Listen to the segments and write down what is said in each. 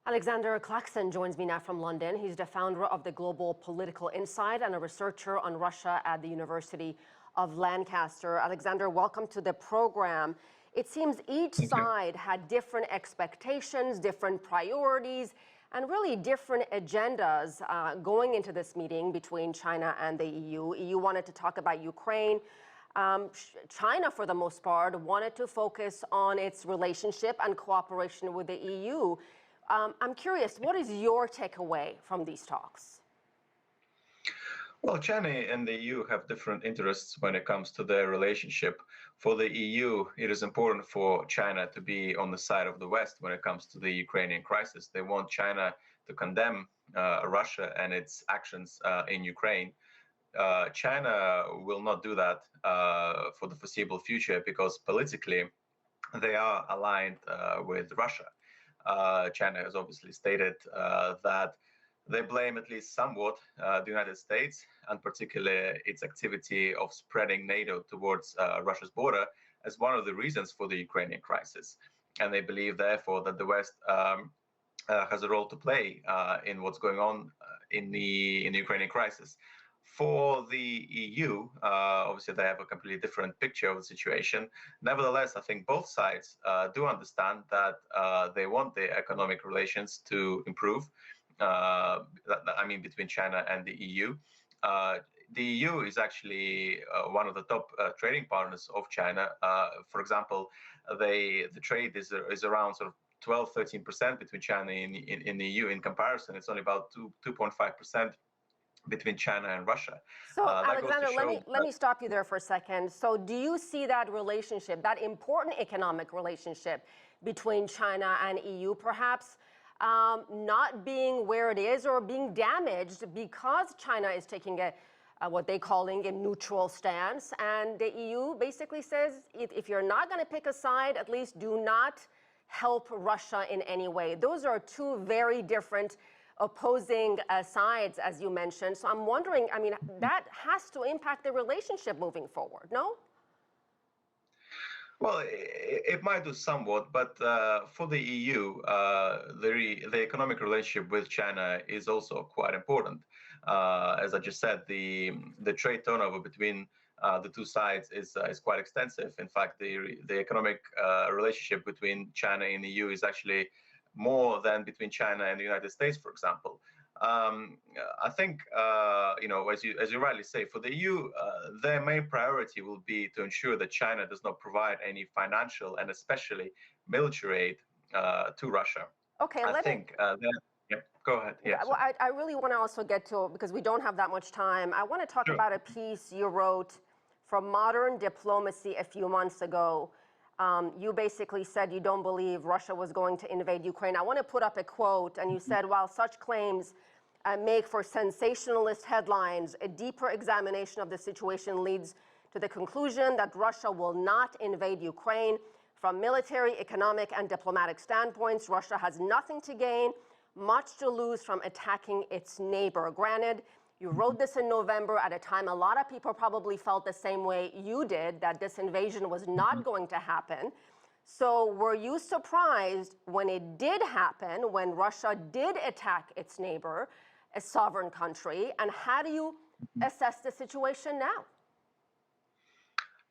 Alexander Clackson joins me now from London. He's the founder of the Global Political Insight and a researcher on Russia at the University of Lancaster. Alexander, welcome to the program. It seems each side had different expectations, different priorities, and really different agendas going into this meeting between China and the EU. EU wanted to talk about Ukraine. China, for the most part, wanted to focus on its relationship and cooperation with the EU. I'm curious, what is your takeaway from these talks? Well, China and the EU have different interests when it comes to their relationship. For the EU, it is important for China to be on the side of the West when it comes to the Ukrainian crisis. They want China to condemn Russia and its actions in Ukraine. China will not do that for the foreseeable future because politically they are aligned with Russia. China has obviously stated that they blame at least somewhat the United States, and particularly its activity of spreading NATO towards Russia's border as one of the reasons for the Ukrainian crisis. And they believe, therefore, that the West has a role to play in what's going on in the Ukrainian crisis. For the EU, obviously they have a completely different picture of the situation. Nevertheless, I think both sides do understand that they want the economic relations to improve. I mean, between China and the EU. The EU is actually one of the top trading partners of China. For example, the trade is around sort of 12-13% between China and the EU. In comparison, it's only about 2.5% between China and Russia. So, Alexander, let me stop you there for a second. So do you see that relationship, that important economic relationship between China and EU, perhaps not being where it is or being damaged because China is taking what they're calling a neutral stance, and the EU basically says if you're not going to pick a side, at least do not help Russia in any way. Those are two very different opposing sides, as you mentioned. So I'm wondering, I mean, that has to impact the relationship moving forward, no? Well, it might do somewhat, but for the EU, the economic relationship with China is also quite important. As I just said, the trade turnover between the two sides is quite extensive. In fact, the economic relationship between China and the EU is actually more than between China and the United States, for example. I think, as you rightly say, for the EU, their main priority will be to ensure that China does not provide any financial and especially military aid to Russia. Okay, go ahead. Yeah, well, I really want to also get to, because we don't have that much time, I want to talk about a piece you wrote for Modern Diplomacy a few months ago. You basically said you don't believe Russia was going to invade Ukraine. I want to put up a quote, and you said, while such claims make for sensationalist headlines, a deeper examination of the situation leads to the conclusion that Russia will not invade Ukraine. From military, economic, and diplomatic standpoints, Russia has nothing to gain, much to lose from attacking its neighbor. Granted, you wrote this in November at a time a lot of people probably felt the same way you did, that this invasion was not going to happen. So were you surprised when it did happen, when Russia did attack its neighbor, a sovereign country? And how do you assess the situation now?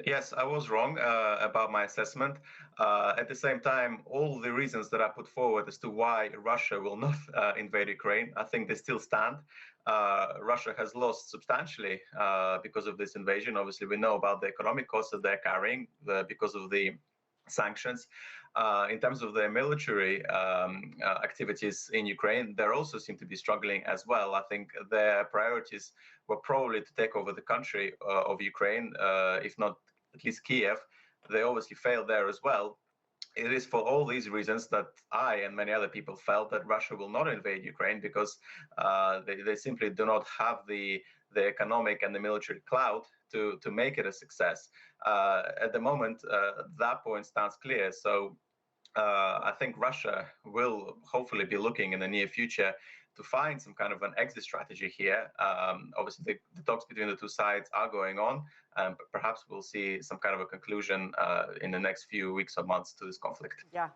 Yes, I was wrong about my assessment. At the same time, all the reasons that I put forward as to why Russia will not invade Ukraine, I think they still stand. Russia has lost substantially because of this invasion. Obviously, we know about the economic costs that they're carrying because of the sanctions. In terms of their military activities in Ukraine, they also seem to be struggling as well. I think their priorities were probably to take over the country of Ukraine, if not at least Kiev. They obviously failed there as well. It is for all these reasons that I and many other people felt that Russia will not invade Ukraine because they simply do not have the economic and the military clout to make it a success. At the moment, that point stands clear. So I think Russia will hopefully be looking in the near future to find some kind of an exit strategy here. Obviously, the talks between the two sides are going on, but perhaps we'll see some kind of a conclusion in the next few weeks or months to this conflict. Yeah.